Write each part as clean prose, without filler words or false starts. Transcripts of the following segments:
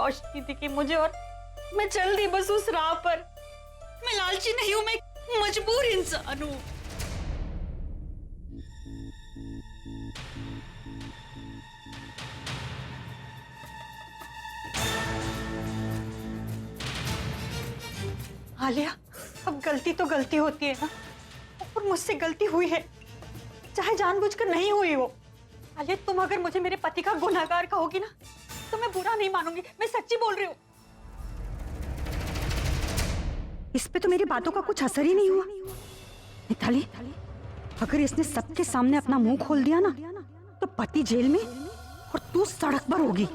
रोशनी दिखी मुझे और मैं चल दी बस उस राह पर। मैं लालची नहीं हूं, मैं मजबूर इंसान हूं। आलिया, अब गलती तो गलती होती है ना, और मुझसे गलती हुई है, चाहे जानबूझकर नहीं हुई हो। आलिया, तुम अगर मुझे मेरे पति का गुनहगार कहोगी ना तो मैं बुरा नहीं मानूंगी, मैं सच्ची बोल रही हूँ। इस पे तो मेरी बातों का कुछ असर ही नहीं हुआ। मिताली, अगर इसने सबके सामने अपना मुंह खोल दिया ना तो पति जेल में और तू सड़क पर होगी।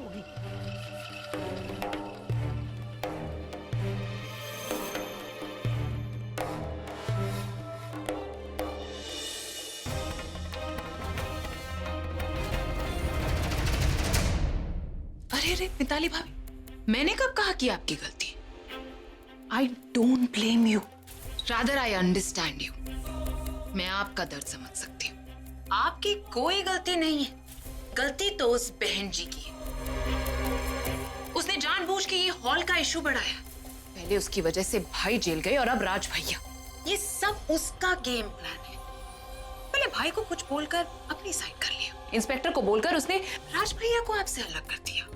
अरे मिताली भाभी, मैंने कब कहा कि आपकी गलती? I don't blame you, rather I understand you. मैं आपका दर्द समझ सकती हूँ। आपकी कोई गलती नहीं है, गलती तो उस बहन जी की है। उसने जानबूझ के ये हॉल का इशू बढ़ाया। पहले उसकी वजह से भाई जेल गए और अब राज भैया। ये सब उसका गेम प्लान है। पहले भाई को कुछ बोलकर अपनी साइड कर लिया, इंस्पेक्टर को बोलकर उसने राज भैया को आपसे अलग कर दिया,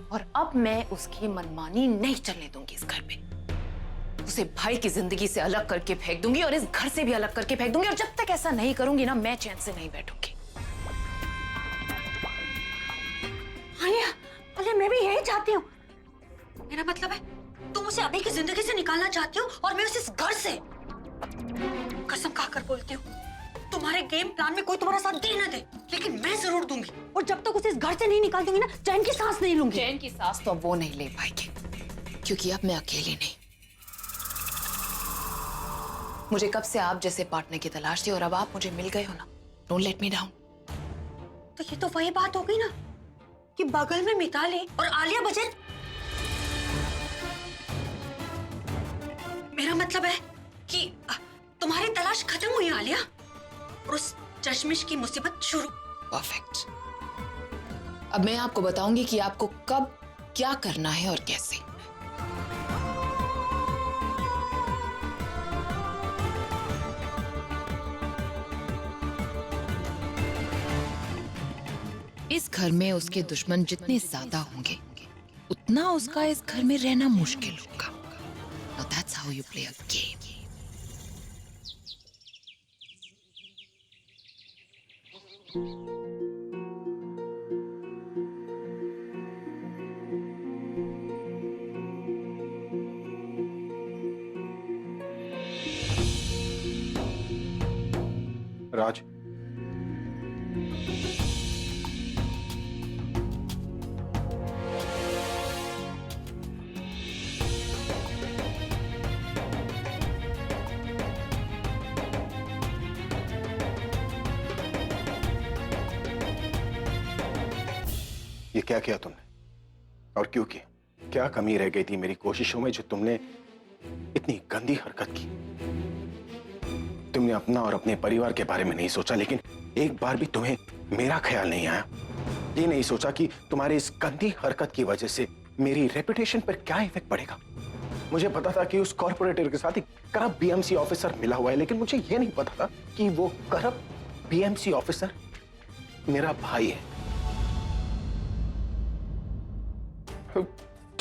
और अब मैं उसकी मनमानी नहीं चलने दूंगी इस घर पे। उसे भाई की जिंदगी से अलग करके फेंक दूंगी और इस घर से भी अलग करके फेंक दूंगी, और जब तक ऐसा नहीं करूंगी ना, मैं चैन से नहीं बैठूंगी। आलिया, आलिया, मैं भी यही चाहती हूँ। मेरा मतलब है तुम उसे अभी की जिंदगी से निकालना चाहती हो और मैं उसे इस घर से। कसम खाकर बोलती हूँ, तुम्हारे गेम प्लान में कोई तुम्हारा साथ दे ना दे, लेकिन मैं जरूर दूंगी। और जब तक उसे इस घर से नहीं निकाल दूंगी ना, चैन की सांस नहीं लूंगी। चैन की सांस तो वो नहीं ले पाएगी, क्योंकि अब मैं अकेली नहीं। मुझे कब से आप जैसे पार्टनर की तलाश थी, और अब आप मुझे मिल गए हो ना। Don't let me down. तो ये तो वही बात हो गई ना कि बगल में मिताली और आलिया बचन। मेरा मतलब है कि तुम्हारी तलाश खत्म हुई आलिया, और उस चश्मिश की मुसीबत शुरू। परफेक्ट। अब मैं आपको बताऊंगी कि आपको कब क्या करना है और कैसे। इस घर में उसके दुश्मन जितने ज्यादा होंगे, उतना उसका इस घर में रहना मुश्किल होगा। Now that's how you play a game. राज, ये क्या किया तुमने और क्यों किया? क्या कमी रह गई थी मेरी कोशिशों में जो तुमने इतनी गंदी हरकत की? तुमने अपना और अपने परिवार के बारे में नहीं सोचा, लेकिन एक बार भी तुम्हें मेरा ख्याल नहीं आया। ये नहीं सोचा कि तुम्हारी इस गंदी हरकत की वजह से मेरी रेपुटेशन पर क्या इफेक्ट पड़ेगा। मुझे पता था कि उस कॉर्पोरेटर के साथ एक करप्ट बीएमसी ऑफिसर मिला हुआ है, लेकिन मुझे यह नहीं पता था कि वो करप्ट बीएमसी ऑफिसर मेरा भाई है।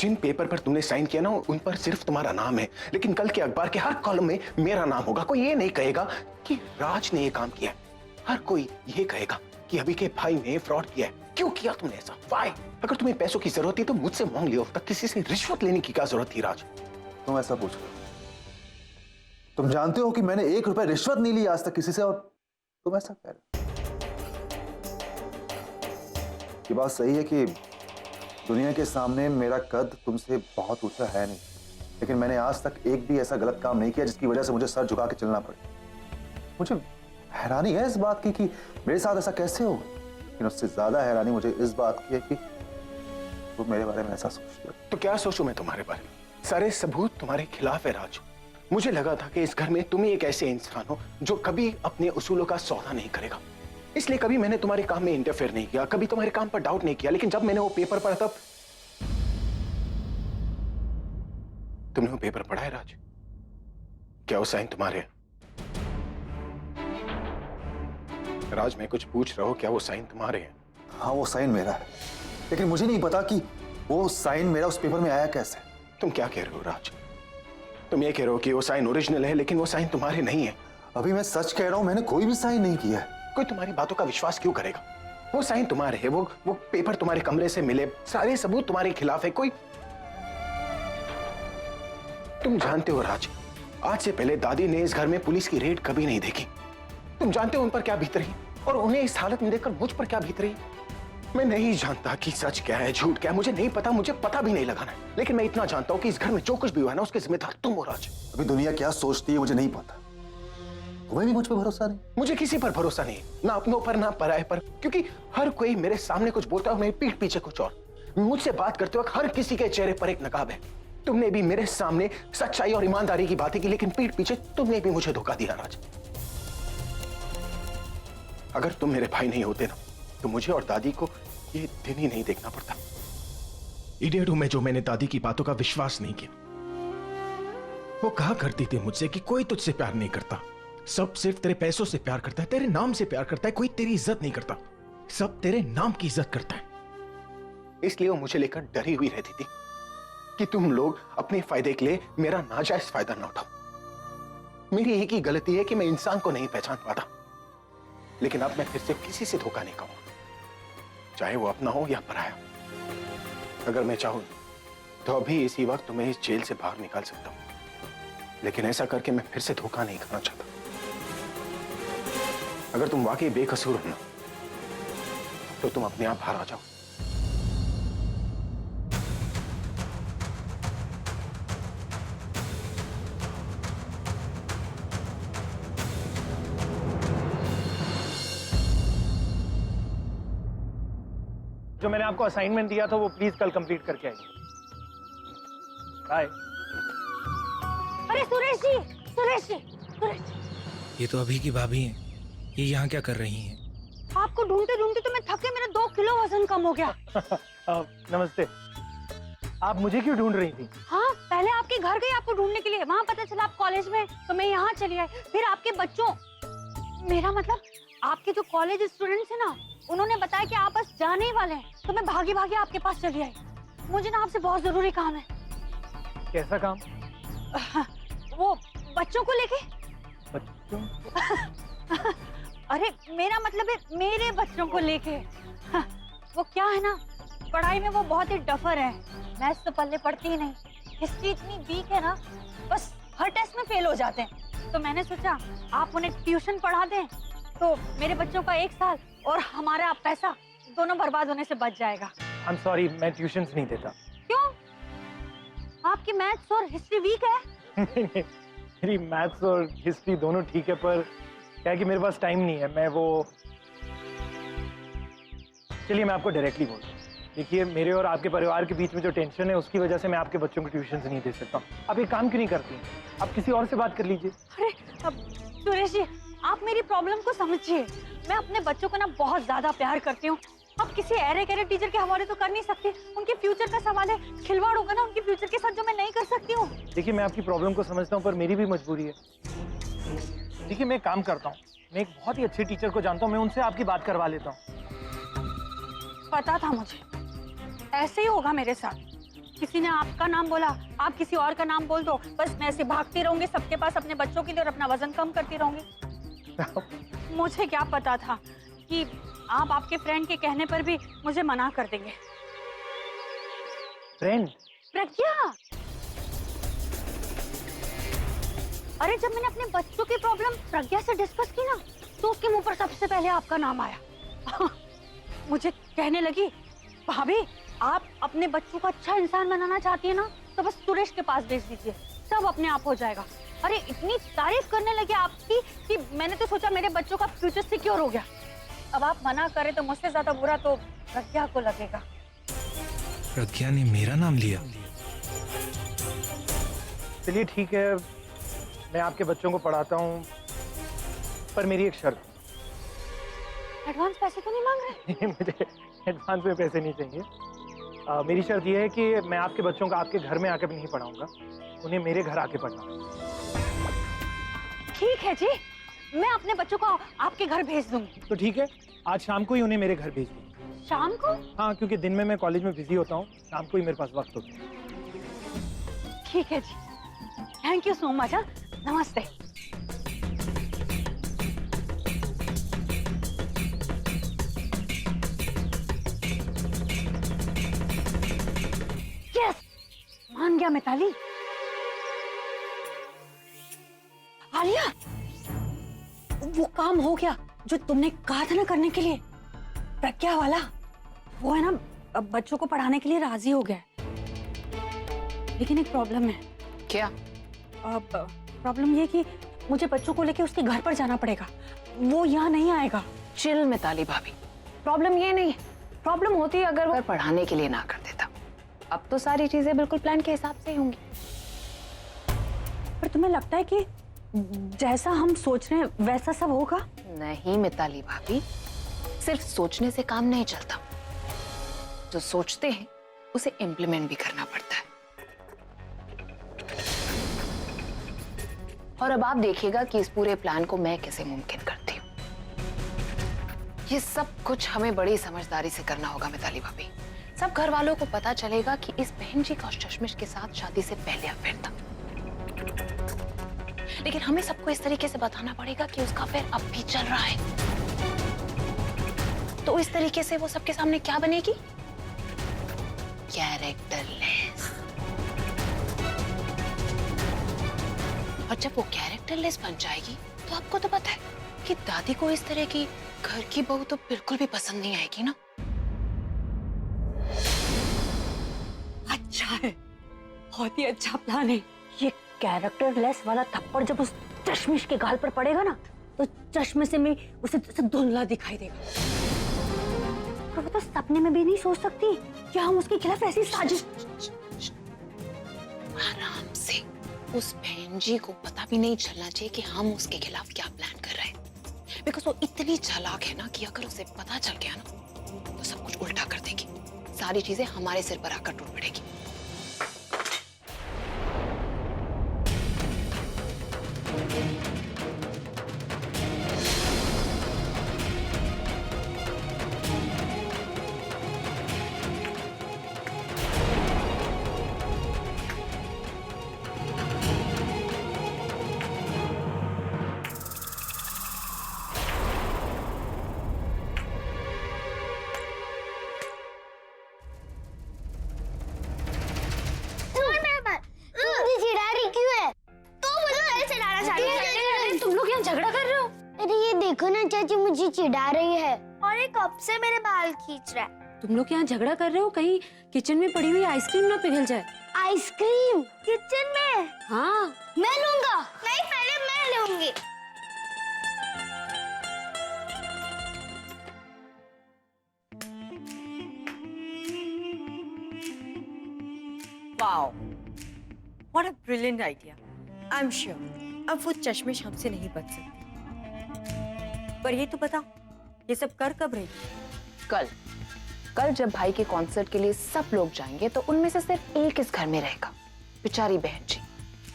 जिन पेपर पर तुमने साइन किया ना, उन पर सिर्फ तुम्हारा नाम है, लेकिन कल के अखबार के हर कॉलम में मेरा नाम होगा। कोई ये नहीं कहेगा कि राज ने ये काम किया है, हर कोई ये कहेगा कि अभी के भाई ने फ्रॉड किया है। क्यों किया तुमने ऐसा? Why? अगर तुम्हें पैसों की जरूरत थी तो मुझसे मांग लियो, तक किसी से रिश्वत लेने की क्या जरूरत थी? राज, तुम ऐसा पूछ रहे हो? तुम जानते हो कि मैंने 1 रुपया रिश्वत नहीं ली आज तक किसी से, और तुम ऐसा कह रहे हो? ये बात सही है कि दुनिया के सामने मेरा कद तुमसे बहुत ऊंचा है नहीं, लेकिन मैंने आज तक एक भी ऐसा गलत काम नहीं किया जिसकी वजह से मुझे सर झुका के चलना पड़े। मुझे हैरानी है इस बात की कि मेरे साथ ऐसा कैसे हो, लेकिन उससे ज्यादा हैरानी मुझे इस बात की है कि तुम मेरे बारे में ऐसा सोचते हो। तो क्या सोचूं मैं तुम्हारे बारे में? सारे सबूत तुम्हारे खिलाफ है राज। मुझे लगा था कि इस घर में तुम ही एक ऐसे इंसान हो जो कभी अपने उसूलों का सौदा नहीं करेगा, इसलिए कभी मैंने तुम्हारे काम में इंटरफेयर नहीं किया, कभी तुम्हारे काम पर डाउट नहीं किया। लेकिन जब मैंने वो पेपर पढ़ा तब तुमने वो पेपर पढ़ा है राज? क्या वो साइन तुम्हारे हैं? राज मैं कुछ पूछ रहा हूं, क्या वो साइन तुम्हारे हैं? हाँ वो साइन मेरा है, लेकिन मुझे नहीं पता कि वो साइन मेरा उस पेपर में आया कैसे। तुम क्या कह रहे हो राज? तुम ये कह रहे हो कि वो साइन ओरिजिनल है लेकिन वो साइन तुम्हारे नहीं है? अभी मैं सच कह रहा हूं, मैंने कोई भी साइन नहीं किया है। कोई तुम्हारी बातों का विश्वास क्यों करेगा? वो साइन तुम्हारे है, वो पेपर तुम्हारे कमरे से मिले, सारे सबूत तुम्हारे खिलाफ है। कोई तुम जानते हो राज, आज से पहले दादी ने इस घर में पुलिस की रेड कभी नहीं देखी। तुम जानते हो उन पर क्या बीत रही और उन्हें इस हालत में देखकर मुझ पर क्या बीत रही। मैं नहीं जानता कि सच क्या है झूठ क्या है, मुझे नहीं पता, मुझे पता भी नहीं लगाना है। लेकिन मैं इतना जानता हूं कि इस घर में जो कुछ भी हुआ है ना उसके जिम्मेदार तुम हो राज। अभी दुनिया क्या सोचती है मुझे नहीं पता, तुम्हें भी मुझ पर भरोसा नहीं? मुझे किसी पर भरोसा नहीं, ना अपनों पर ना पराये पर, क्योंकि हर कोई मेरे सामने कुछ बोलता है और मेरी पीठ पीछे कुछ और। मुझसे बात करते वक्त हर किसी के चेहरे पर एक नकाब है। तुमने भी मेरे सामने सच्चाई और ईमानदारी की बातें की, लेकिन पीठ पीछे तुमने भी मुझे धोखा दिया राज। अगर तुम मेरे भाई नहीं होते ना तो मुझे और दादी को ये दिन ही नहीं देखना पड़ता। इडियट हूं मैं जो मैंने दादी की बातों का विश्वास नहीं किया। वो कहा करती थी मुझसे कि कोई तुझसे प्यार नहीं करता, सब सिर्फ तेरे पैसों से प्यार करता है, तेरे नाम से प्यार करता है, कोई तेरी इज्जत नहीं करता, सब तेरे नाम की इज्जत करता है। इसलिए वो मुझे लेकर डरी हुई रहती थी कि तुम लोग अपने फायदे के लिए मेरा नाजायज फायदा ना उठाओ। मेरी एक ही गलती है कि मैं इंसान को नहीं पहचान पाता। लेकिन अब मैं फिर से किसी से धोखा नहीं खाऊंगा, चाहे वो अपना हो या पराया। अगर मैं चाहूं तो अभी इसी वक्त तुम्हें इस जेल से बाहर निकाल सकता हूं, लेकिन ऐसा करके मैं फिर से धोखा नहीं खाना चाहता। अगर तुम वाकई बेकसूर हो ना तो तुम अपने आप बाहर आ जाओ। जो मैंने आपको असाइनमेंट दिया था वो प्लीज कल कंप्लीट करके आइए। बाय। अरे सुरेश जी, सुरेश जी, सुरेश जी। ये तो अभी की भाभी हैं। ये यहाँ क्या कर रही हैं? आपको ढूंढते ढूंढते तो मैं थके, मेरा 2 किलो वजन कम हो गया। नमस्ते। आप मुझे क्यों ढूंढ रही थी? हाँ, पहले आपके घर गई आपको ढूंढने के लिए, वहाँ पता चला आप कॉलेज में, तो मैं यहाँ चली आई। फिर आपके बच्चों, मेरा मतलब आपके जो कॉलेज स्टूडेंट्स हैं ना, उन्होंने बताया कि आप बस जाने ही वाले हैं, तो मैं भागी भागी आपके पास चली आई। मुझे ना आपसे बहुत जरूरी काम है। कैसा काम? वो बच्चों को लेके। बच्चों? अरे मेरा मतलब है मेरे बच्चों को लेके। वो क्या है ना, पढ़ाई में वो बहुत ही डफर है, मैथ्स तो पल्ले पड़ती ही नहीं, हिस्ट्री इतनी वीक है ना, बस हर टेस्ट में फेल हो जाते हैं। तो मैंने सोचा आप उन्हें ट्यूशन पढ़ा दें तो मेरे बच्चों का 1 साल और हमारा पैसा दोनों बर्बाद होने से बच जाएगा। आई एम सॉरी, मैं ट्यूशंस नहीं देता। क्यों? आपकी मैथ्स और हिस्ट्री वीक है? मेरी मैथ्स और हिस्ट्री दोनों ठीक है, पर क्या है कि मेरे पास टाइम नहीं है। मैं वो, चलिए मैं आपको डायरेक्टली बोलूँ। देखिए, मेरे और आपके परिवार के बीच में जो टेंशन है उसकी वजह से मैं आपके बच्चों को ट्यूशन नहीं दे सकता। आप एक काम क्यों नहीं करती, आप किसी और से बात कर लीजिए। अरे अब सुरेश जी, आप मेरी प्रॉब्लम को समझिए। मैं अपने बच्चों को ना बहुत ज्यादा प्यार करती हूँ। अब किसी ऐरे गहरे टीचर के हवाले तो कर नहीं सकती, उनके फ्यूचर का सवाल है, खिलवाड़ होगा ना उनके फ्यूचर के साथ, जो मैं नहीं कर सकती हूँ। देखिए, मैं आपकी प्रॉब्लम को समझता हूँ, पर मेरी भी मजबूरी है। देखिए, मैं काम करता हूँ, मैं एक बहुत ही अच्छे टीचर को जानता हूँ, मैं उनसे आपकी बात करवा लेता हूँ। पता था मुझे ऐसे ही होगा मेरे साथ। किसी ने आपका नाम बोला, आप किसी और का नाम बोल दो, बस मैं ऐसे भागती रहूंगी सबके पास अपने बच्चों के लिए और अपना वजन कम करती रहूंगी। मुझे क्या पता था कि आप आपके फ्रेंड के कहने पर भी मुझे मना कर देंगे। फ्रेंड? प्रज्ञा। अरे जब मैंने अपने बच्चों की प्रॉब्लम प्रज्ञा से डिस्कस की ना, तो उसके मुंह पर सबसे पहले आपका नाम आया। मुझे कहने लगी, भाभी आप अपने बच्चों को अच्छा इंसान बनाना चाहती है ना, तो बस सुरेश के पास भेज दीजिए, सब अपने आप हो जाएगा। अरे इतनी तारीफ करने लगे आपकी कि मैंने तो सोचा मेरे बच्चों का फ्यूचर सिक्योर हो गया। अब आप मना करें तो मुझसे ज्यादा बुरा तो प्रज्ञा को लगेगा। प्रज्ञा ने मेरा नाम लिया? चलिए ठीक है, मैं आपके बच्चों को पढ़ाता हूँ, पर मेरी एक शर्त। एडवांस पैसे तो नहीं मांग रहे? मुझे एडवांस में पैसे नहीं चाहिए। मेरी शर्त यह है कि मैं आपके बच्चों को आपके घर में आके भी नहीं पढ़ाऊंगा, उन्हें मेरे घर आके पढ़ाऊंगा। ठीक है जी, मैं अपने बच्चों को आपके घर भेज दूंगी। तो ठीक है, आज शाम को ही उन्हें मेरे घर भेज दीजिए। शाम को? हाँ, क्योंकि दिन में मैं कॉलेज में बिजी होता हूँ, शाम को ही मेरे पास वक्त होता है। ठीक है जी, थैंक यू सो मच। नमस्ते। यस, मान गया मिताली। आलिया, वो काम हो गया जो तुमने कहा था ना करने के लिए, प्रज्ञा वाला। वो है ना, अब बच्चों को पढ़ाने के लिए राजी हो गया है। लेकिन एक प्रॉब्लम है। क्या? अब प्रॉब्लम ये कि मुझे बच्चों को लेके उसके घर पर जाना पड़ेगा, वो यहाँ नहीं आएगा। चिल मिताली भाभी, प्रॉब्लम ये नहीं है। प्रॉब्लम होती है अगर वो पढ़ाने के लिए ना कर देता। अब तो सारी चीजें बिल्कुल प्लान के हिसाब से ही होंगी। पर तुम्हें लगता है कि जैसा हम सोच रहे हैं वैसा सब होगा? नहीं मिताली भाभी, सिर्फ सोचने से काम नहीं चलता। जो सोचते हैं उसे इम्प्लीमेंट भी करना पड़ता है। और अब आप देखिएगा कि इस पूरे प्लान को मैं कैसे मुमकिन करती हूँ। ये सब कुछ हमें बड़ी समझदारी से करना होगा मिताली भाभी। सब घर वालों को पता चलेगा कि इस बहन जी का उस चश्मिश के साथ शादी से पहले अफेयर था। लेकिन हमें सबको इस तरीके से बताना पड़ेगा कि उसका अफेयर अब भी चल रहा है। तो इस तरीके से वो सबके सामने क्या बनेगी? कैरेक्टरलेस। और जब वो कैरेक्टरलेस बन जाएगी तो आपको तो पता है कि दादी को इस तरह की घर की बहू तो बिल्कुल भी पसंद नहीं आएगी ना। अच्छा है, बहुत ही अच्छा प्लान है। ये कैरेक्टरलेस वाला थप्पड़ जब उस चश्मिश के गाल पर पड़ेगा ना, तो चश्मे से में उसे धुंधला दिखाई देगा। और वो तो सपने में भी नहीं सोच सकती कि हम उसके खिलाफ ऐसी साजिश। आराम से। उस बहन जी को पता भी नहीं चलना चाहिए कि हम उसके खिलाफ क्या प्लान कर रहे हैं। बिकॉज वो इतनी चालाक है ना कि अगर उसे पता चल गया ना तो सब कुछ उल्टा कर देगी। सारी चीजें हमारे सिर पर आकर टूट पड़ेगी। तुम लोग यहाँ झगड़ा कर रहे हो? अरे ये देखो ना चाची, मुझे चिढ़ा रही है और ये कब से मेरे बाल खींच रहा है। तुम लोग यहाँ झगड़ा कर रहे हो, कहीं किचन में पड़ी हुई आइसक्रीम ना पिघल जाए। आइसक्रीम किचन में? हाँ, मैं लूंगा। नहीं, पहले मैं लूंगी। Wow, what a brilliant idea. I am sure अब वो चश्मिश हमसे नहीं बच सकती। पर ये तो बताओ, ये सब कर कब रही? कल जब भाई के कॉन्सर्ट के लिए सब लोग जाएंगे तो उनमें से सिर्फ एक इस घर में रहेगा, बेचारी बहन जी।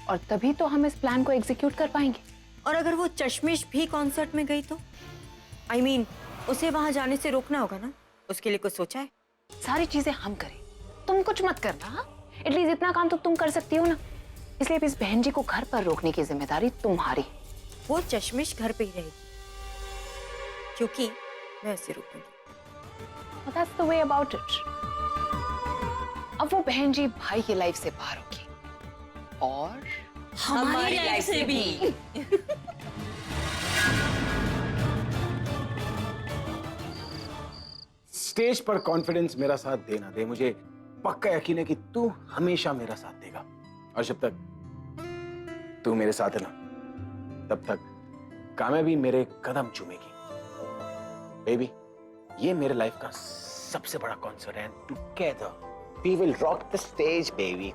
और तभी तो हम इस प्लान को एग्जीक्यूट कर पाएंगे। और अगर वो चश्मिश भी कॉन्सर्ट में गई तो? आई मीन, उसे वहां जाने से रोकना होगा ना, उसके लिए कुछ सोचा है? सारी चीजें हम करें, तुम कुछ मत करना। एटलीस्ट इतना काम तो तुम कर सकती हो ना। इसलिए अब इस बहन जी को घर पर रोकने की जिम्मेदारी तुम्हारी। वो चश्मिश घर पे ही रहेगी क्योंकि मैं उसे रोकूंगी। That's the way about it. अब वो बहन जी भाई की लाइफ से बाहर होगी और हमारी लाइफ से भी। स्टेज पर कॉन्फिडेंस मेरा साथ देना दे, मुझे पक्का यकीन है कि तू हमेशा मेरा साथ देगा। और जब तक तू मेरे साथ है ना, तब तक कामयाबी मेरे कदम चूमेगी। बेबी, ये मेरे लाइफ का सबसे बड़ा कॉन्सर्ट है। Together we will rock the stage baby.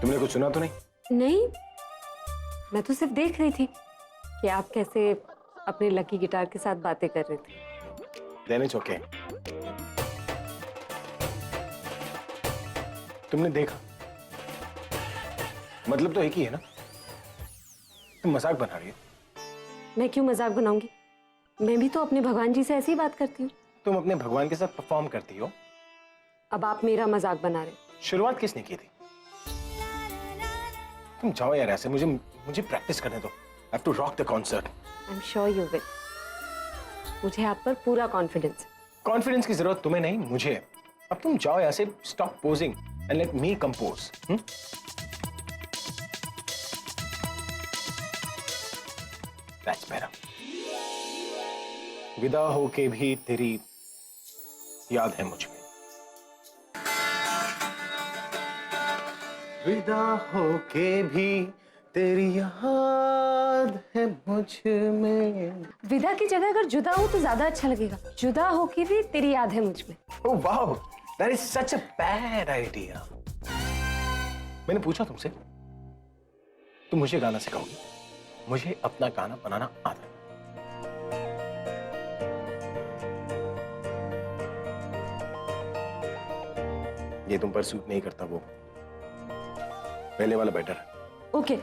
तुमने कुछ सुना तो नहीं? नहीं, मैं तो सिर्फ देख रही थी कि आप कैसे अपने लकी गिटार के साथ बातें कर रहे थे। Then it's okay. तुमने देखा, मतलब तो एक ही है ना? तुम मजाक बना रही हो। मैं क्यों मजाक बनाऊंगी? मैं भी तो अपने भगवान जी से ऐसे ही बात करती हूँ। तुम अपने भगवान के साथ परफॉर्म करती हो। अब आप मेरा मजाक बना रहे हो। शुरुआत किसने की थी? तुम जाओ यार ऐसे, मुझे प्रैक्टिस करने दो। I have to rock the concert. I am sure you will. मुझे आप पर पूरा कॉन्फिडेंस है। कॉन्फिडेंस की जरूरत तुम्हें नहीं, मुझे है। अब तुम जाओ ऐसे, stop posing and let me compose. That's better. विदा होके भी तेरी याद है मुझ में। विदा होके भी तेरी याद है मुझ में। विदा की जगह अगर जुदा हो तो ज्यादा अच्छा लगेगा। जुदा होके भी तेरी याद है मुझ में। Oh wow, that is such a bad idea. मैंने पूछा तुमसे, तुम मुझे गाना सिखाओगी? मुझे अपना गाना बनाना आता है। ये तुम पर सूट नहीं करता, वो पहले वाला बेटर है। Okay.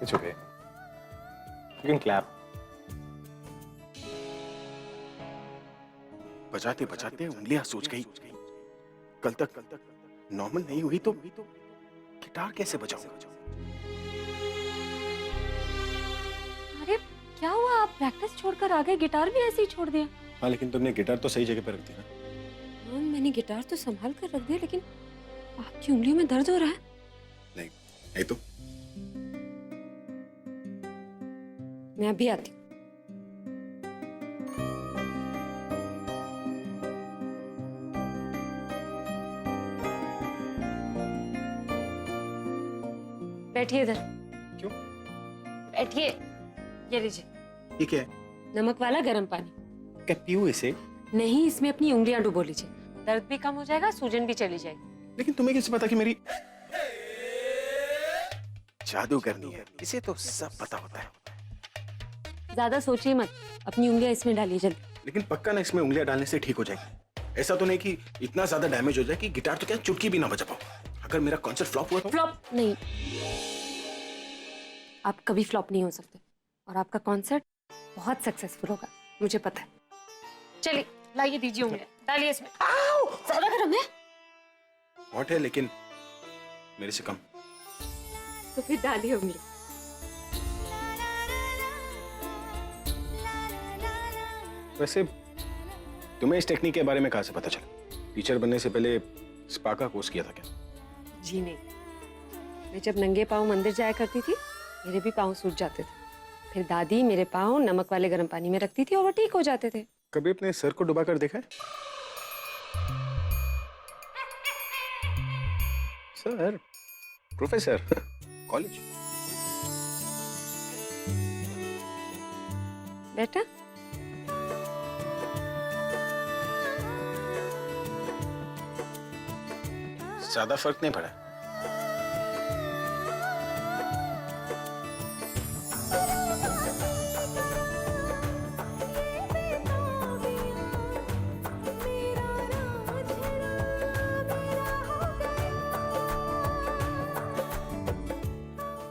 It's okay. You can clap. बजाते बजाते उंगलियां सूज गई। कल तक नॉर्मल नहीं हुई तो गिटार कैसे बजाऊंगा? अरे क्या हुआ, आप प्रैक्टिस छोड़कर आ गए, गिटार भी ऐसे ही छोड़ दिया? हाँ, लेकिन तुमने गिटार तो सही जगह पे रख दिया ना। हाँ, मैंने गिटार तो संभाल कर रख दिया, लेकिन आपकी उंगलियों में दर्द हो रहा है। नहीं, नहीं तो मैं अभी आती हूँ। बैठिए इधर। क्यों? बैठिए। ये लीजिए। ये क्या है? नमक वाला गर्म पानी। क्या पीऊं इसे? नहीं, इसमें अपनी उंगलियां डुबो लीजिए, दर्द भी कम हो जाएगा, सूजन भी चली जाएगी। लेकिन तुम्हें कैसे पता कि मेरी जादू करनी है? इसे तो सब पता होता है। ज्यादा सोचिए मत, अपनी उंगलियां इसमें डालिए जल्दी। लेकिन पक्का ना इसमें उंगलियां डालने से ठीक हो जाएगी? ऐसा तो नहीं कि इतना ज्यादा डैमेज हो जाए कि गिटार तो क्या चुटकी भी ना बजा पाओ? अगर मेरा कॉन्सर्ट फ्लॉप हुआ तो? फ्लॉप नहीं, आप कभी फ्लॉप नहीं हो सकते, और आपका कॉन्सर्ट बहुत सक्सेसफुल होगा, मुझे पता है। चलिए लाइए, दीजिए उंगलियां, डालिए इसमें। आओ, ज्यादा गर्म है। हॉट है लेकिन मेरे से कम। तो फिर डालिए उंगली। वैसे तुम्हें इस टेक्निक के बारे में कहाँ से पता चला? टीचर बनने से पहले स्पा का कोर्स किया था क्या? जी नहीं, मैं जब नंगे पाँव मंदिर जाया करती थी, मेरे भी पाँव सूज जाते थे। फिर दादी मेरे पाँव नमक वाले गर्म पानी में रखती थी और वो ठीक हो जाते थे। कभी अपने सर को डुबा कर देखा है? Sir, professor, college. बेटा, ज्यादा फर्क नहीं पड़ा।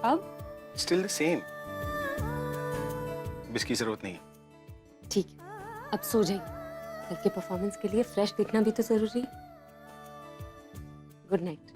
अब स्टिल द सेम। इसकी जरूरत नहीं है। ठीक है, अब सो जाइए। कल के परफॉर्मेंस के लिए फ्रेश दिखना भी तो जरूरी है। Good night.